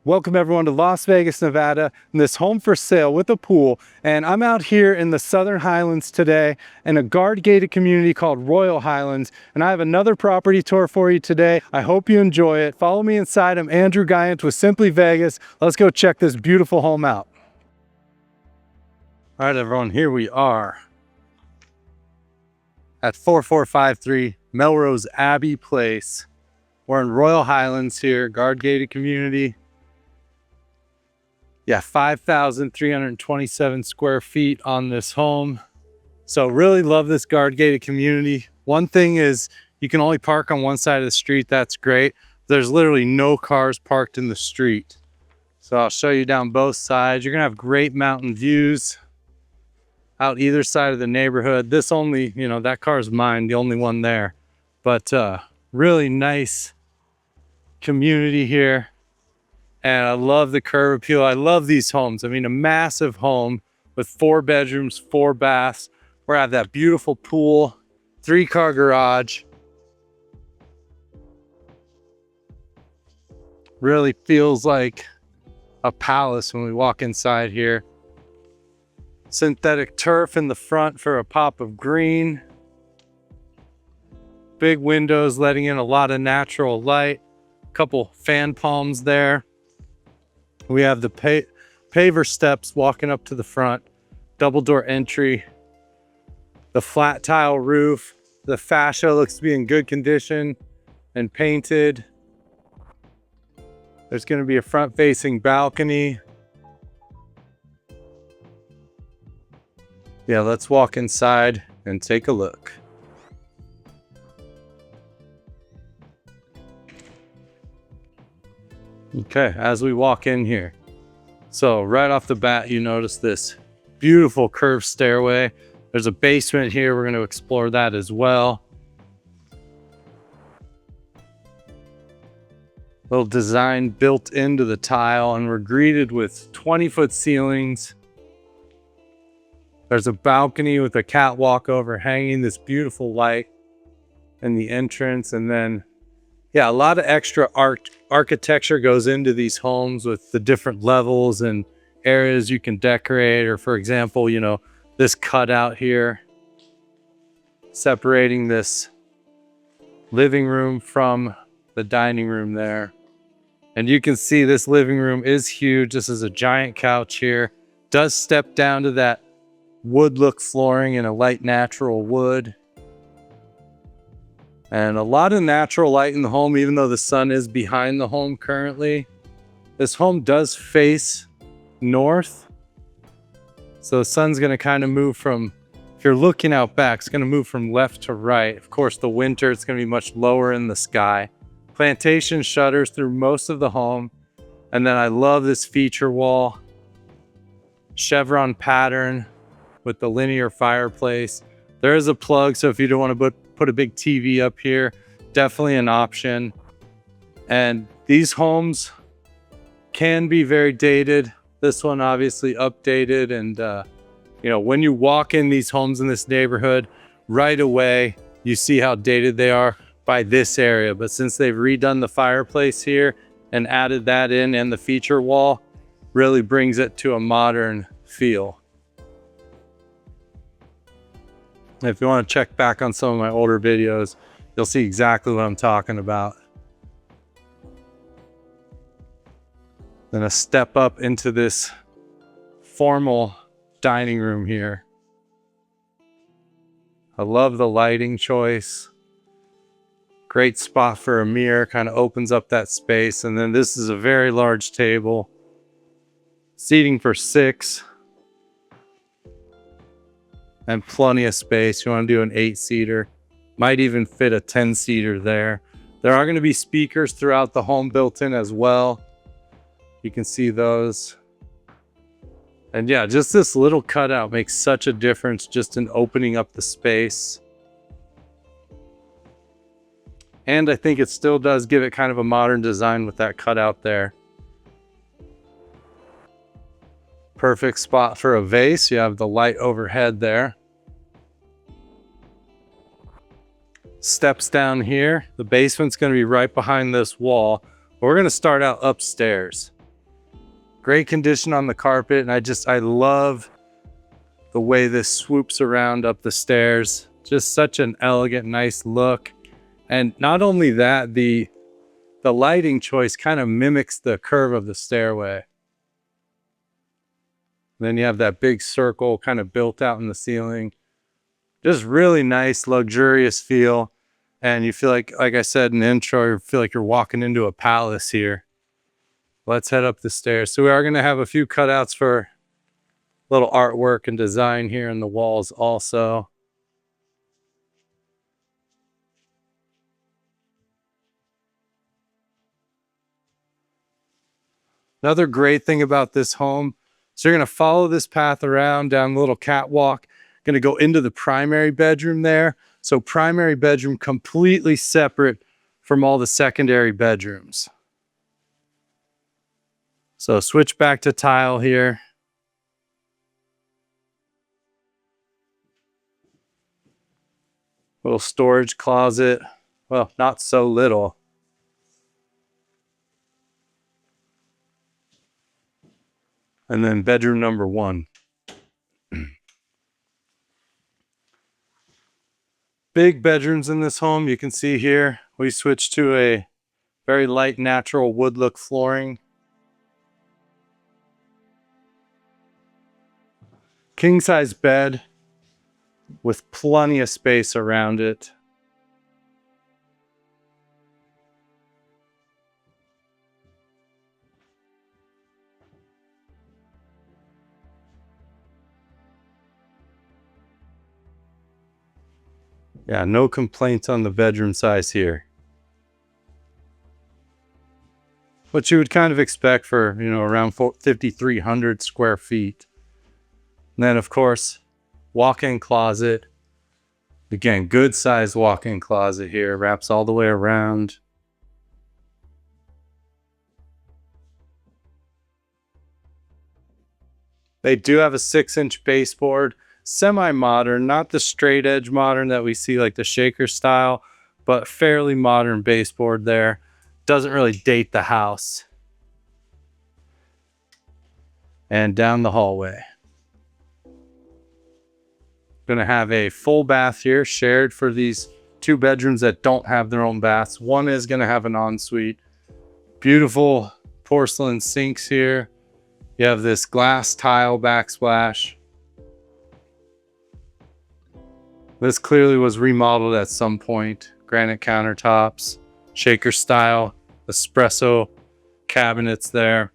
Welcome everyone to Las Vegas, Nevada, and this home for sale with a pool. And I'm out here in the Southern Highlands today in a guard gated community called Royal Highlands. And I have another property tour for you today. I hope you enjoy it. Follow me inside. I'm Andrew Guiant with Simply Vegas. Let's go check this beautiful home out. All right, everyone, here we are at 4453 Melrose Abbey Place. We're in Royal Highlands here, guard gated community. Yeah, 5,327 square feet on this home. So really love this guard gated community. One thing is you can only park on one side of the street. That's great. There's literally no cars parked in the street. So I'll show you down both sides. You're gonna have great mountain views out either side of the neighborhood. This only, that car's mine, the only one there. But really nice community here. And I love the curb appeal. I love these homes. I mean, a massive home with 4 bedrooms, 4 baths. We have that beautiful pool, 3-car garage. Really feels like a palace when we walk inside here. Synthetic turf in the front for a pop of green. Big windows letting in a lot of natural light. Couple fan palms there. We have the paver steps walking up to the front, double door entry, the flat tile roof. The fascia looks to be in good condition and painted. There's going to be a front facing balcony. Yeah, let's walk inside and take a look. Okay, as we walk in here. So right off the bat, you notice this beautiful curved stairway. There's a basement here. We're going to explore that as well. Little design built into the tile, and we're greeted with 20-foot ceilings. There's a balcony with a catwalk overhanging this beautiful light in the entrance. And then, yeah, a lot of extra architecture goes into these homes with the different levels and areas you can decorate. Or for example, this cutout here, separating this living room from the dining room there. And you can see this living room is huge. This is a giant couch here. Does step down to that wood look flooring in a light natural wood. And a lot of natural light in the home, even though the sun is behind the home currently. This home does face north. So the sun's going to kind of move from, if you're looking out back, it's going to move from left to right. Of course, the winter, it's going to be much lower in the sky. Plantation shutters through most of the home. And then I love this feature wall. Chevron pattern with the linear fireplace. There is a plug, so if you don't want to put a big TV up here, definitely an option. And these homes can be very dated. This one obviously updated. And when you walk in these homes in this neighborhood, right away you see how dated they are by this area. But since they've redone the fireplace here and added that in, and the feature wall really brings it to a modern feel. If you want to check back on some of my older videos, you'll see exactly what I'm talking about. Then a step up into this formal dining room here. I love the lighting choice. Great spot for a mirror, kind of opens up that space. And then this is a very large table. Seating for 6. And plenty of space. You want to do an 8-seater. Might even fit a 10-seater there. There are going to be speakers throughout the home built in as well. You can see those. And yeah, just this little cutout makes such a difference just in opening up the space. And I think it still does give it kind of a modern design with that cutout there. Perfect spot for a vase. You have the light overhead there. Steps down here. The basement's going to be right behind this wall. We're going to start out upstairs. Great condition on the carpet, and I love the way this swoops around up the stairs. Just such an elegant, nice look. And not only that, the lighting choice kind of mimics the curve of the stairway. Then you have that big circle kind of built out in the ceiling. Just really nice, luxurious feel. And you feel like I said in the intro, you feel like you're walking into a palace here. Let's head up the stairs. So we are going to have a few cutouts for little artwork and design here in the walls also. Another great thing about this home, so you're going to follow this path around down the little catwalk, going to go into the primary bedroom there. So primary bedroom completely separate from all the secondary bedrooms. So switch back to tile here. Little storage closet. Well, not so little. And then bedroom number 1. Big bedrooms in this home. You can see here, we switched to a very light natural wood look flooring. King size bed with plenty of space around it. Yeah, no complaints on the bedroom size here. What you would kind of expect for, around 5,300 square feet. And then, of course, walk-in closet. Again, good size walk-in closet here. Wraps all the way around. They do have a 6-inch baseboard. Semi-modern, not the straight edge modern that we see like the shaker style, but fairly modern baseboard there. Doesn't really date the house. And down the hallway. Gonna have a full bath here, shared for these 2 bedrooms that don't have their own baths. One is gonna have an ensuite. Beautiful porcelain sinks here. You have this glass tile backsplash. This clearly was remodeled at some point. Granite countertops, shaker style, espresso cabinets there.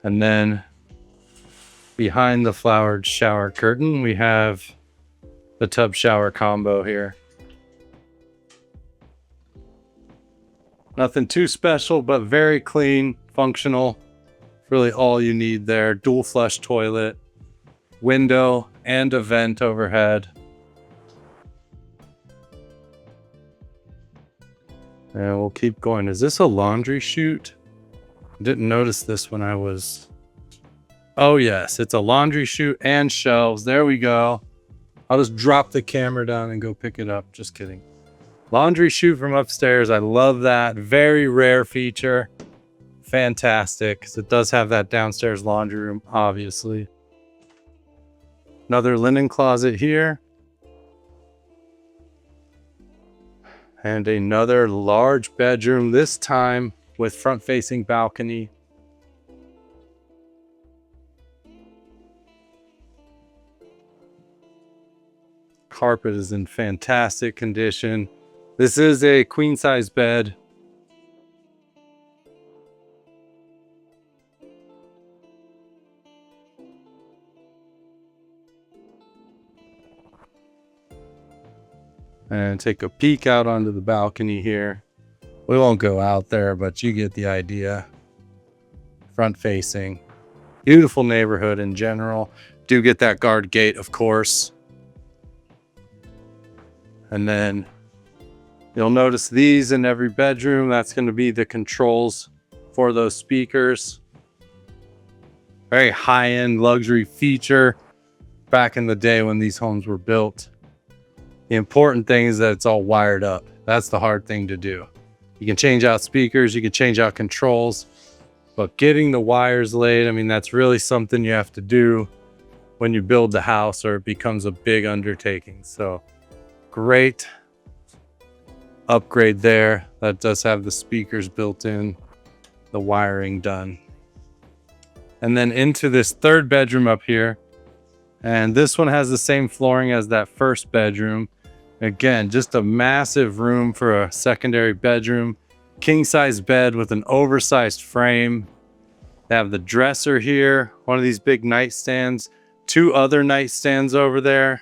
And then behind the flowered shower curtain, we have the tub shower combo here. Nothing too special, but very clean, functional. Really all you need there. Dual flush toilet, window, and a vent overhead. And we'll keep going. Is this a laundry chute? Didn't notice this when I was... Oh yes, it's a laundry chute and shelves. There we go. I'll just drop the camera down and go pick it up. Just kidding. Laundry chute from upstairs. I love that. Very rare feature. Fantastic, because it does have that downstairs laundry room, obviously. Another linen closet here. And another large bedroom, this time with front-facing balcony. Carpet is in fantastic condition. This is a queen-size bed. And take a peek out onto the balcony here. We won't go out there, but you get the idea. Front facing. Beautiful neighborhood in general. Do get that guard gate, of course. And then you'll notice these in every bedroom. That's going to be the controls for those speakers. Very high-end luxury feature back in the day when these homes were built. The important thing is that it's all wired up. That's the hard thing to do. You can change out speakers, you can change out controls, But getting the wires laid, I mean, that's really something you have to do when you build the house, or it becomes a big undertaking. So great upgrade there. That does have the speakers built in, the wiring done. And then into this third bedroom up here. And this one has the same flooring as that first bedroom. Again, just a massive room for a secondary bedroom. King size bed with an oversized frame. They have the dresser here, one of these big nightstands, 2 other nightstands over there.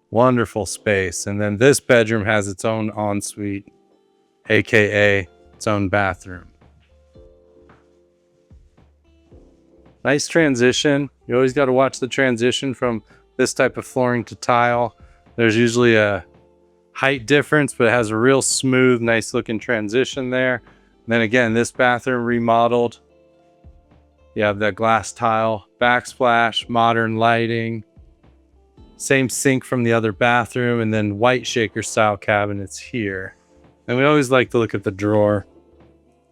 Wonderful space. And then this bedroom has its own ensuite, aka its own bathroom. Nice transition. You always got to watch the transition from this type of flooring to tile. There's usually a height difference, but it has a real smooth, nice looking transition there. And then again, this bathroom remodeled. You have that glass tile, backsplash, modern lighting, same sink from the other bathroom, and then white shaker style cabinets here. And we always like to look at the drawer.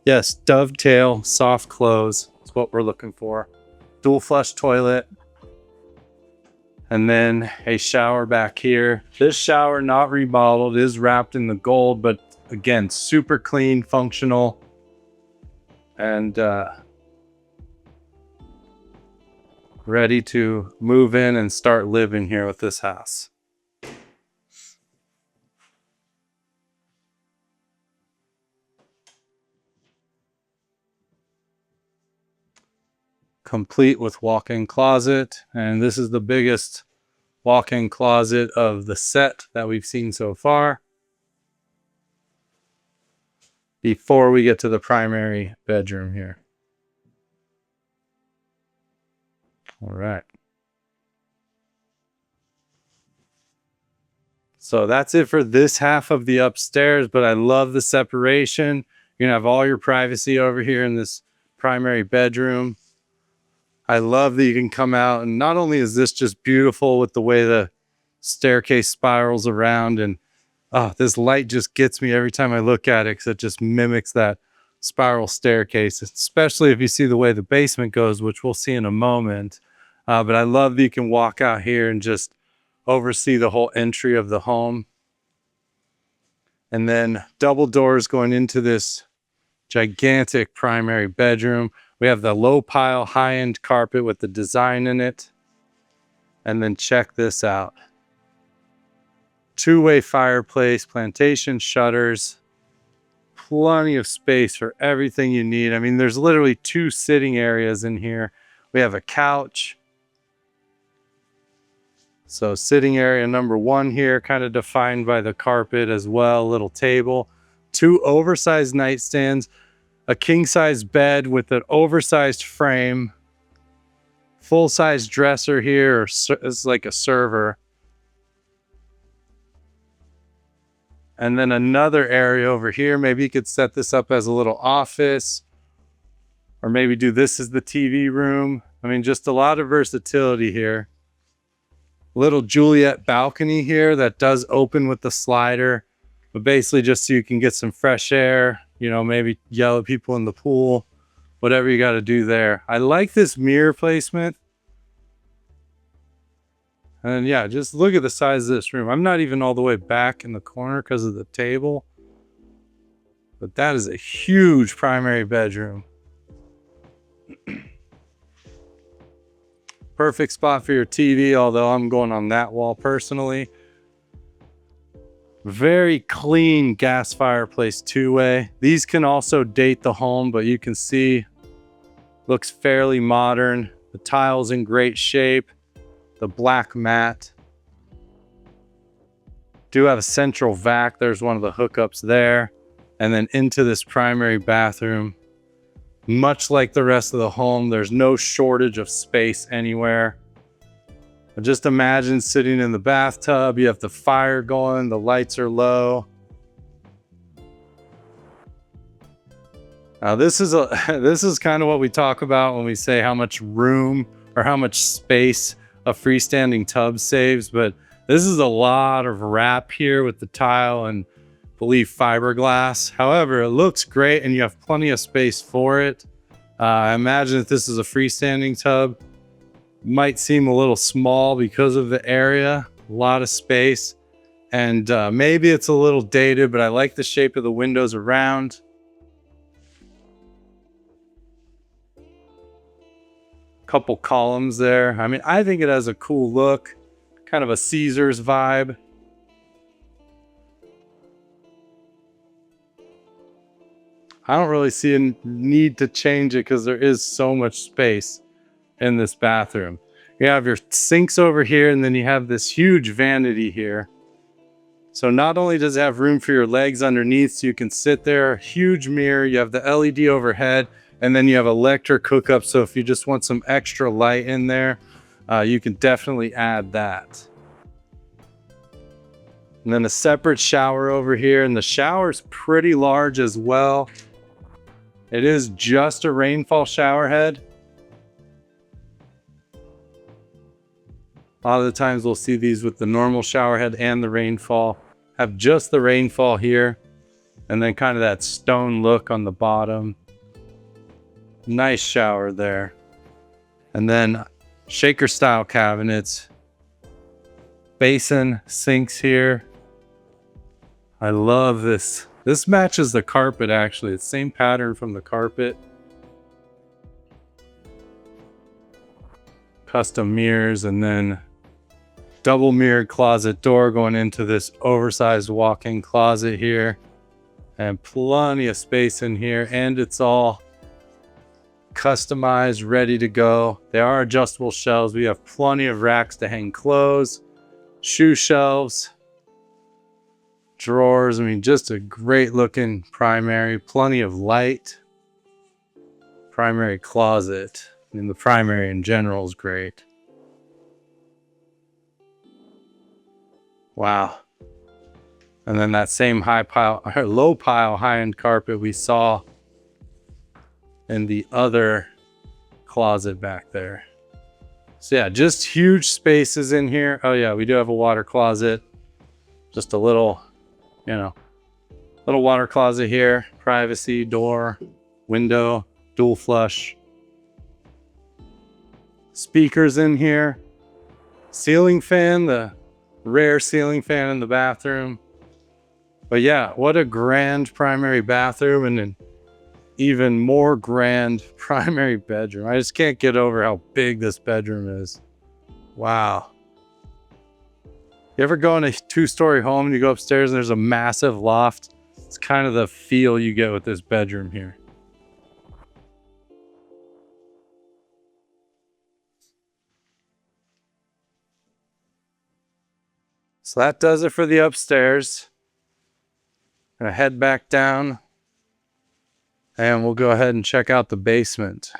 Yes, dovetail, soft close. That's what we're looking for. Dual flush toilet. And then a shower back here. This shower, not remodeled, is wrapped in the gold, but again, super clean, functional. And ready to move in and start living here with this house. Complete with walk-in closet, and this is the biggest walk-in closet of the set that we've seen so far before we get to the primary bedroom here. All right. So that's it for this half of the upstairs, but I love the separation. You're gonna have all your privacy over here in this primary bedroom. I love that you can come out, and not only is this just beautiful with the way the staircase spirals around, and this light just gets me every time I look at it because it just mimics that spiral staircase, especially if you see the way the basement goes, which we'll see in a moment. But I love that you can walk out here and just oversee the whole entry of the home. And then double doors going into this gigantic primary bedroom. We have the low pile, high-end carpet with the design in it. And then check this out. 2-way fireplace, plantation shutters, plenty of space for everything you need. I mean, there's literally 2 sitting areas in here. We have a couch. So sitting area number 1 here, kind of defined by the carpet as well, little table. 2 oversized nightstands, a king-size bed with an oversized frame, full-size dresser here, it's like a server. And then another area over here. Maybe you could set this up as a little office, or maybe do this as the TV room. I mean, just a lot of versatility here. Little Juliet balcony here that does open with the slider, but basically just so you can get some fresh air, you know, maybe yell at people in the pool, whatever you got to do there. I like this mirror placement. And yeah, just look at the size of this room. I'm not even all the way back in the corner because of the table, but that is a huge primary bedroom. Perfect spot for your TV, although I'm going on that wall personally. Very clean gas fireplace 2-way. These can also date the home, but you can see looks fairly modern. The tiles in great shape. The black mat. Do have a central vac. There's one of the hookups there. And then into this primary bathroom. Much like the rest of the home, there's no shortage of space anywhere. But just imagine sitting in the bathtub, you have the fire going, the lights are low. Now this is kind of what we talk about when we say how much room or how much space a freestanding tub saves, but This is a lot of wrap here with the tile and I believe fiberglass. However, it looks great and you have plenty of space for it. I imagine if this is a freestanding tub, might seem a little small because of the area, a lot of space. And maybe it's a little dated, but I like the shape of the windows around. Couple columns there. I mean, I think it has a cool look, kind of a Caesars vibe. I don't really see a need to change it because there is so much space in this bathroom. You have your sinks over here, and then you have this huge vanity here. So not only does it have room for your legs underneath so you can sit there, huge mirror, you have the LED overhead, and then you have electric hookup. So if you just want some extra light in there, you can definitely add that. And then a separate shower over here, and the shower's pretty large as well. It is just a rainfall shower head. A lot of the times we'll see these with the normal shower head and the rainfall. Have just the rainfall here, and then kind of that stone look on the bottom. Nice shower there. And then shaker style cabinets. Basin sinks here. I love this. This matches the carpet actually. It's the same pattern from the carpet. Custom mirrors, and then double mirrored closet door going into this oversized walk-in closet here. And plenty of space in here, and it's all customized, ready to go. They are adjustable shelves. We have plenty of racks to hang clothes, shoe shelves, drawers. I mean, just a great looking primary, plenty of light. Primary closet. I mean, the primary in general is great. Wow. And then that same low pile high-end carpet we saw in the other closet back there. So yeah, just huge spaces in here. Oh yeah, we do have a water closet. Just a little, little water closet here. Privacy, door, window, dual flush. Speakers in here. Ceiling fan, the rare ceiling fan in the bathroom. But yeah, what a grand primary bathroom, and an even more grand primary bedroom. I just can't get over how big this bedroom is. Wow. You ever go in a two-story home and you go upstairs and there's a massive loft? It's kind of the feel you get with this bedroom here. So that does it for the upstairs. Gonna head back down and we'll go ahead and check out the basement.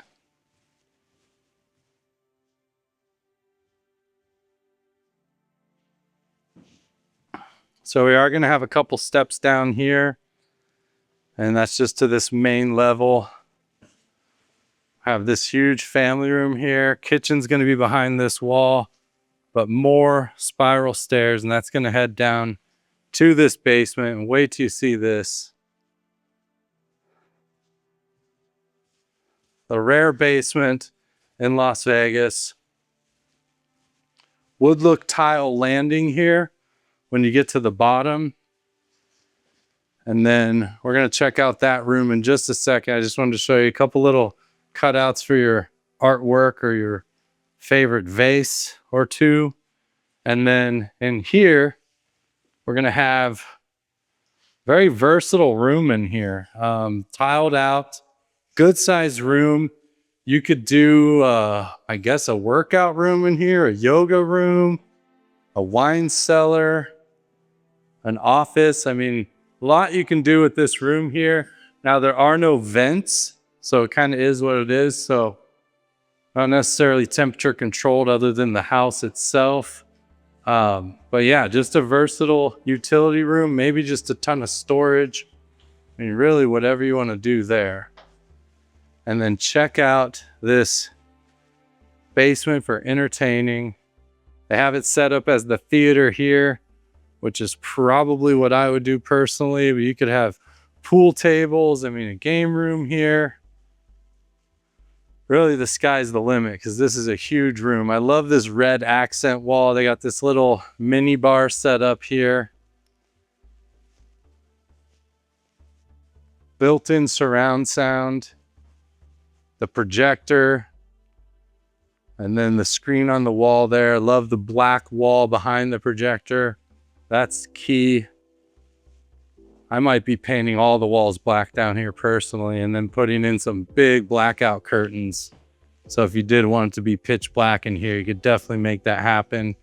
So we are gonna have a couple steps down here, and that's just to this main level. Have this huge family room here. Kitchen's gonna be behind this wall, but more spiral stairs, and that's gonna head down to this basement. And wait till you see this. The rare basement in Las Vegas. Wood look tile landing here when you get to the bottom. And then we're gonna check out that room in just a second. I just wanted to show you a couple little cutouts for your artwork or your favorite vase or two. And then in here, we're gonna have very versatile room in here. Tiled out, good sized room. You could do, I guess, a workout room in here, a yoga room, a wine cellar, an office. I mean, a lot you can do with this room here. Now, there are no vents, so it kind of is what it is. So not necessarily temperature controlled other than the house itself. But yeah, just a versatile utility room, maybe just a ton of storage. I mean, really whatever you want to do there. And then check out this basement for entertaining. They have it set up as the theater here, which is probably what I would do personally, but you could have pool tables, I mean, a game room here. Really, the sky's the limit because this is a huge room. I love this red accent wall. They got this little mini bar set up here. Built-in surround sound. The projector. And then the screen on the wall there. Love the black wall behind the projector. That's key. I might be painting all the walls black down here personally and then putting in some big blackout curtains. So if you did want it to be pitch black in here, you could definitely make that happen.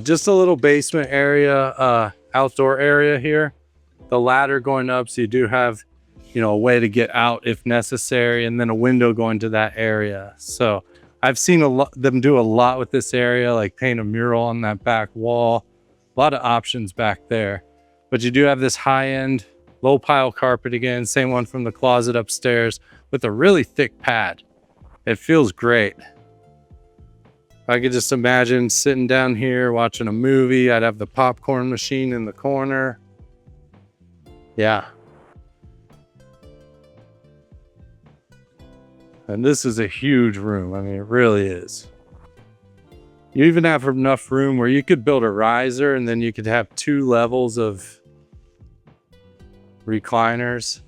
Just a little basement area, outdoor area here. The ladder going up, so you do have, you know, a way to get out if necessary, and then a window going to that area. So I've seen them do a lot with this area, like paint a mural on that back wall. A lot of options back there. But you do have this high-end low pile carpet again, same one from the closet upstairs with a really thick pad. It feels great. I could just imagine sitting down here watching a movie. I'd have the popcorn machine in the corner. Yeah. And this is a huge room. I mean, it really is. You even have enough room where you could build a riser and then you could have 2 levels of recliners.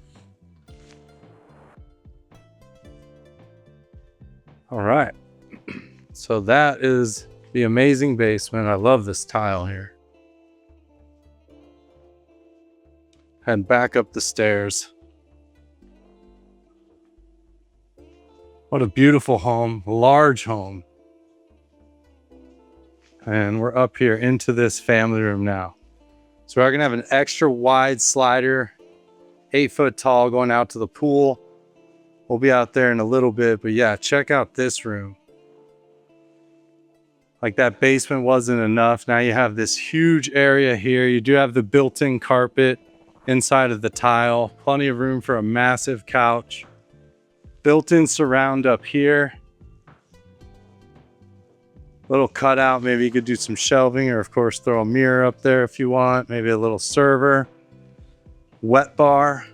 All right. So that is the amazing basement. I love this tile here. And back up the stairs. What a beautiful home, large home. And we're up here into this family room now. So we're gonna have an extra wide slider, 8 foot tall, going out to the pool. We'll be out there in a little bit, but yeah, check out this room. Like that basement wasn't enough. Now you have this huge area here. You do have the built-in carpet inside of the tile. Plenty of room for a massive couch. Built-in surround up here. Little cutout. Maybe you could do some shelving, or of course throw a mirror up there if you want. Maybe a little server. Wet bar.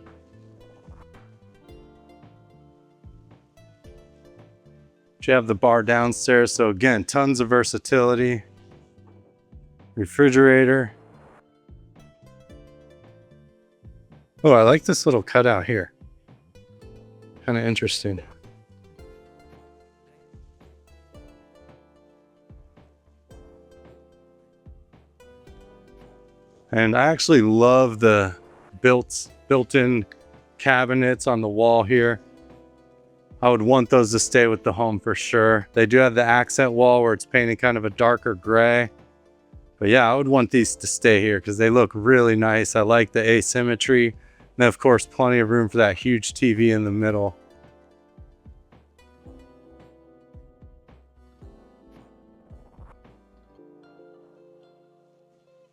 You have the bar downstairs, so again, tons of versatility. Refrigerator. Oh, I like this little cutout here. Kind of interesting. And I actually love the built-in cabinets on the wall here. I would want those to stay with the home for sure. They do have the accent wall where it's painted kind of a darker gray. But yeah, I would want these to stay here because they look really nice. I like the asymmetry. And then of course, plenty of room for that huge TV in the middle.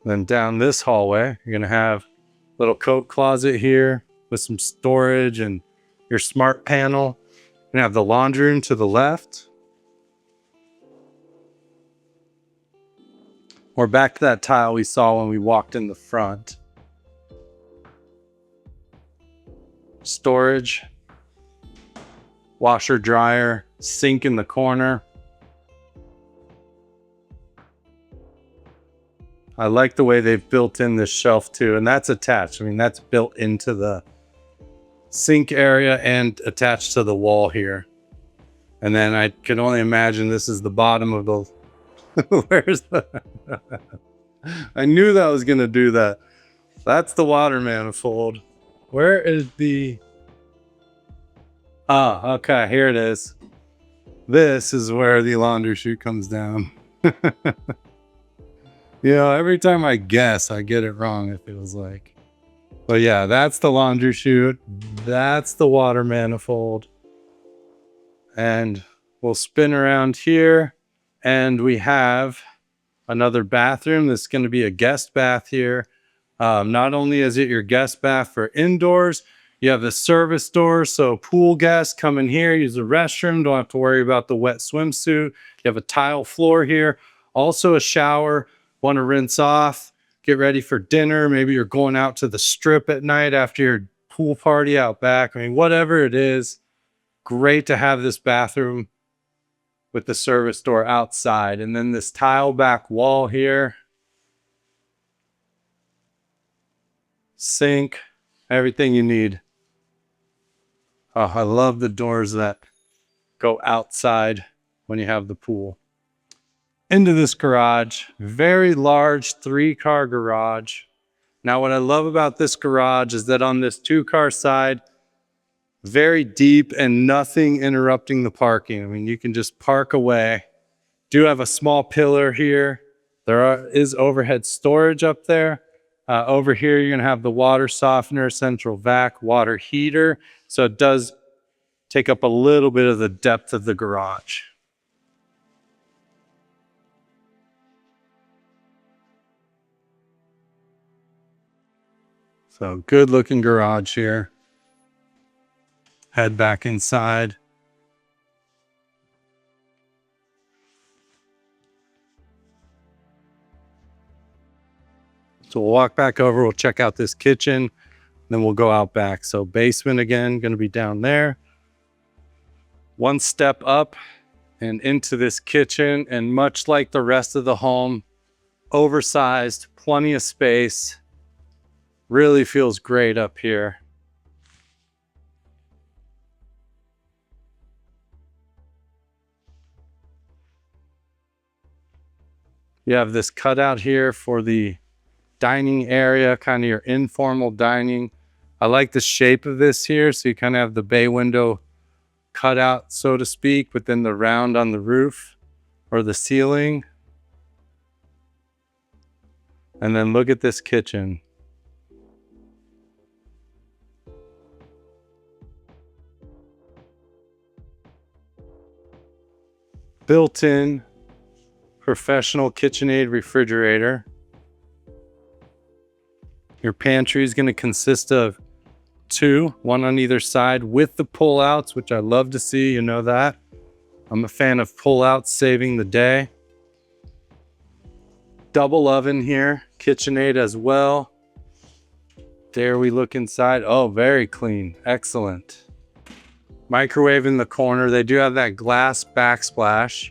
Then down this hallway, you're gonna have a little coat closet here with some storage and your smart panel. You're gonna have the laundry room to the left. We're back to that tile we saw when we walked in the front. Storage, washer, dryer, sink in the corner. I like the way they've built in this shelf too, and that's attached. I mean, that's built into the sink area and attached to the wall here. And then I can only imagine this is the bottom of the where's the I knew that I was gonna do that. That's the water manifold. Where is the okay, here it is. This is where the laundry chute comes down. You know, every time I guess I get it wrong, it feels like. But yeah, that's the laundry chute. That's the water manifold. And we'll spin around here. And we have another bathroom. This is going to be a guest bath here. Not only is it your guest bath for indoors, you have the service door. So pool guests come in here, use the restroom. Don't have to worry about the wet swimsuit. You have a tile floor here. Also a shower, want to rinse off, get ready for dinner. Maybe you're going out to the strip at night after your pool party out back. I mean, whatever it is, great to have this bathroom with the service door outside. And then this tile back wall here. Sink, everything you need. Oh, I love the doors that go outside when you have the pool. Into this garage, very large 3-car garage. Now what I love about this garage is that on this 2-car side, very deep and nothing interrupting the parking. I mean, you can just park away. Do have a small pillar here. There is overhead storage up there. Over here, you're gonna have the water softener, central vac, water heater. So it does take up a little bit of the depth of the garage. So good looking garage here. Head back inside. So we'll walk back over, we'll check out this kitchen, then we'll go out back. So basement again, gonna be down there. One step up and into this kitchen, and much like the rest of the home, oversized, plenty of space. Really feels great up here. You have this cutout here for the dining area, kind of your informal dining. I like the shape of this here. So you kind of have the bay window cut out, so to speak, but then the round on the roof or the ceiling. And then look at this kitchen. Built-in professional KitchenAid refrigerator. Your pantry is going to consist of 2, one on either side with the pull-outs, which I love to see, you know that. I'm a fan of pull-outs, saving the day. Double oven here, KitchenAid as well. There we look inside. Oh, very clean, excellent. Microwave in the corner. They do have that glass backsplash.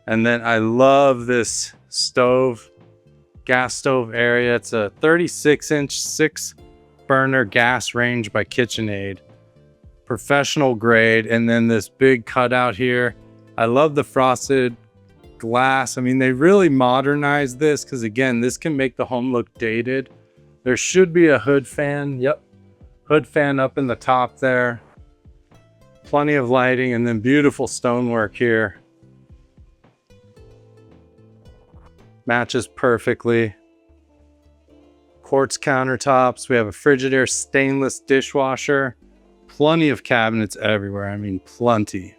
And then I love this stove, gas stove area. It's a 36-inch 6-burner gas range by KitchenAid. Professional grade. And then this big cutout here. I love the frosted glass. I mean, they really modernized this because, again, this can make the home look dated. There should be a hood fan. Yep. Hood fan up in the top there. Plenty of lighting, and then beautiful stonework here. Matches perfectly. Quartz countertops. We have a Frigidaire stainless dishwasher. Plenty of cabinets everywhere. I mean, plenty.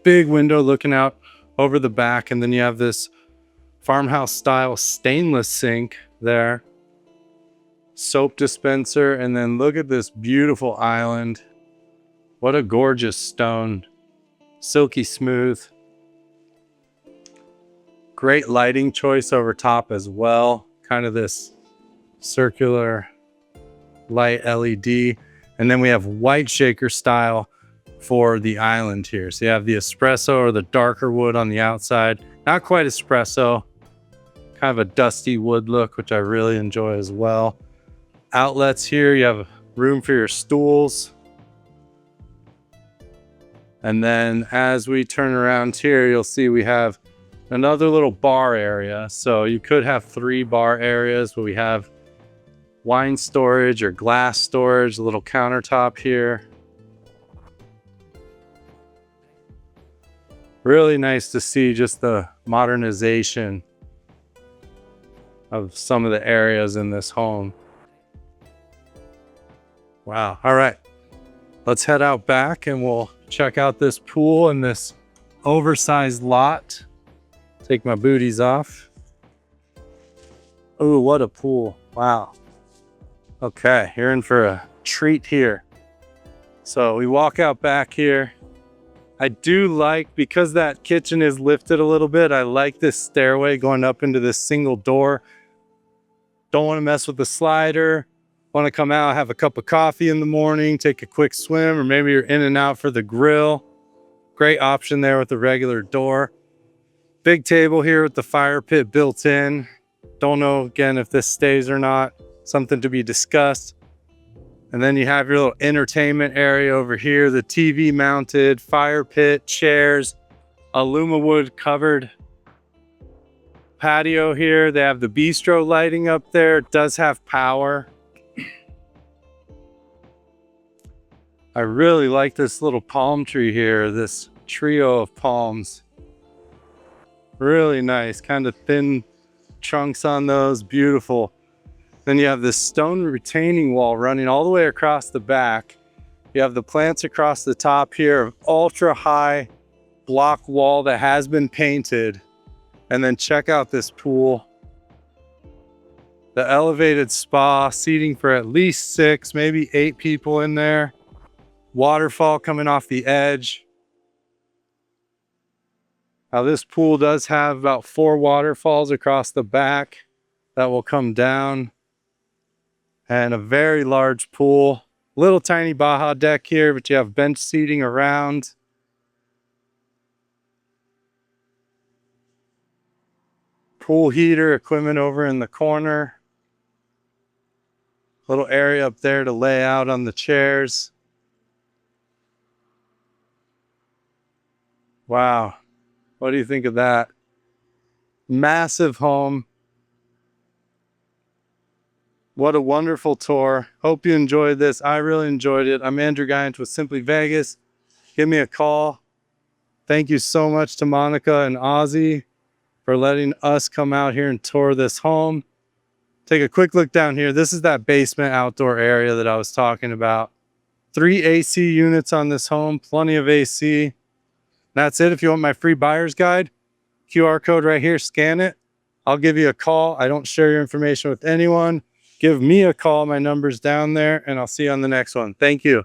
Big window looking out over the back, and then you have this farmhouse style stainless sink there. Soap dispenser, and then look at this beautiful island. What a gorgeous stone. Silky smooth. Great lighting choice over top as well. Kind of this circular light LED. And then we have white shaker style for the island here. So you have the espresso or the darker wood on the outside. Not quite espresso. Kind of a dusty wood look, which I really enjoy as well. Outlets here. You have room for your stools. And then as we turn around here, you'll see we have another little bar area. So you could have 3 bar areas, but we have wine storage or glass storage, a little countertop here. Really nice to see just the modernization of some of the areas in this home. Wow. All right. Let's head out back and we'll check out this pool and this oversized lot. Take my booties off. Oh, what a pool. Wow. Okay, you're in for a treat here. So we walk out back here. I do like, because that kitchen is lifted a little bit, I like this stairway going up into this single door. Don't want to mess with the slider. Want to come out, have a cup of coffee in the morning, take a quick swim, or maybe you're in and out for the grill. Great option there with the regular door. Big table here with the fire pit built in. Don't know, again, if this stays or not. Something to be discussed. And then you have your little entertainment area over here, the TV mounted, fire pit, chairs, aluminum covered patio here. They have the bistro lighting up there. It does have power. I really like this little palm tree here, this trio of palms. Really nice, kind of thin trunks on those, beautiful. Then you have this stone retaining wall running all the way across the back. You have the plants across the top here, ultra high block wall that has been painted. And then check out this pool. The elevated spa, seating for at least 6, maybe 8 people in there. Waterfall coming off the edge. Now this pool does have about 4 waterfalls across the back that will come down. And a very large pool. Little tiny Baja deck here, but you have bench seating around. Pool heater equipment over in the corner. Little area up there to lay out on the chairs. Wow. What do you think of that? Massive home. What a wonderful tour. Hope you enjoyed this. I really enjoyed it. I'm Andrew Guiant with Simply Vegas. Give me a call. Thank you so much to Monica and Ozzy for letting us come out here and tour this home. Take a quick look down here. This is that basement outdoor area that I was talking about. 3 AC units on this home, plenty of AC. That's it. If you want my free buyer's guide, QR code right here, scan it. I'll give you a call. I don't share your information with anyone. Give me a call. My number's down there, and I'll see you on the next one. Thank you.